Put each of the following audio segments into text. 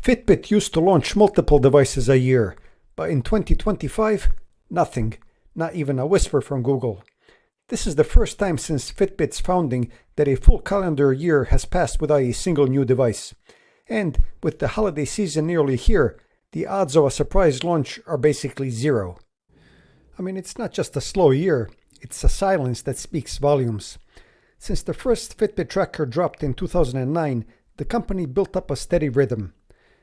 Fitbit used to launch multiple devices a year, but in 2025, nothing, not even a whisper from Google. This is the first time since Fitbit's founding that a full calendar year has passed without a single new device. And with the holiday season nearly here, the odds of a surprise launch are basically zero. I mean, it's not just a slow year, it's a silence that speaks volumes. Since the first Fitbit tracker dropped in 2009, the company built up a steady rhythm.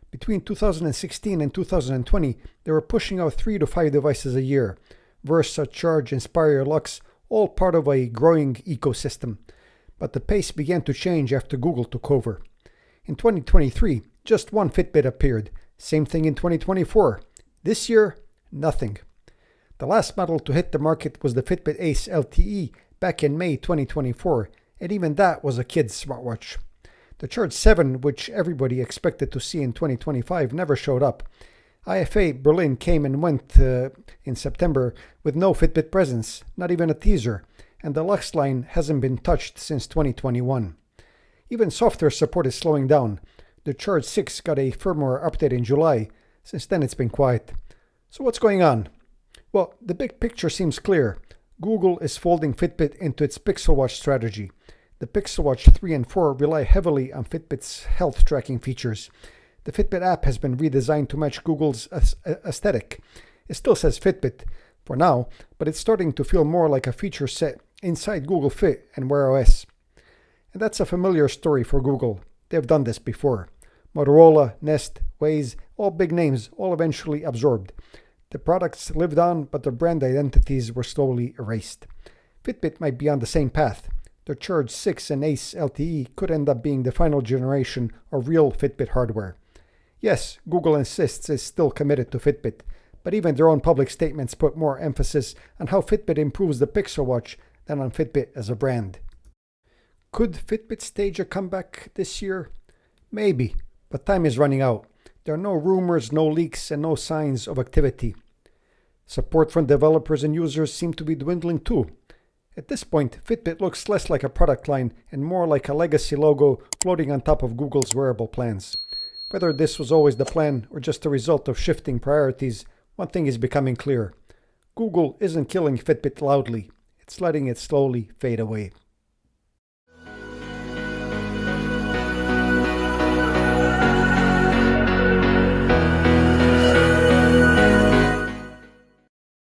Between 2016 and 2020, they were pushing out 3 to 5 devices a year. Versa, Charge, Inspire, Lux, all part of a growing ecosystem. But the pace began to change after Google took over. In 2023, just one Fitbit appeared. Same thing in 2024. This year, nothing. The last model to hit the market was the Fitbit Ace LTE back in May 2024, and even that was a kid's smartwatch. The Charge 7, which everybody expected to see in 2025, never showed up. IFA Berlin came and went in September with no Fitbit presence, not even a teaser, and the Lux line hasn't been touched since 2021. Even software support is slowing down. The Charge 6 got a firmware update in July. Since then it's been quiet. So what's going on? Well, the big picture seems clear. Google is folding Fitbit into its Pixel Watch strategy. The Pixel Watch 3 and 4 rely heavily on Fitbit's health tracking features. The Fitbit app has been redesigned to match Google's aesthetic. It still says Fitbit for now, but it's starting to feel more like a feature set inside Google Fit and Wear OS. And that's a familiar story for Google. They've done this before. Motorola, Nest, Waze, all big names, all eventually absorbed. The products lived on, but their brand identities were slowly erased. Fitbit might be on the same path. The Charge 6 and Ace LTE could end up being the final generation of real Fitbit hardware. Yes, Google insists it's still committed to Fitbit, but even their own public statements put more emphasis on how Fitbit improves the Pixel Watch than on Fitbit as a brand. Could Fitbit stage a comeback this year? Maybe, but time is running out. There are no rumors, no leaks, and no signs of activity. Support from developers and users seem to be dwindling too. At this point, Fitbit looks less like a product line and more like a legacy logo floating on top of Google's wearable plans. Whether this was always the plan or just a result of shifting priorities, one thing is becoming clear. Google isn't killing Fitbit loudly. It's letting it slowly fade away.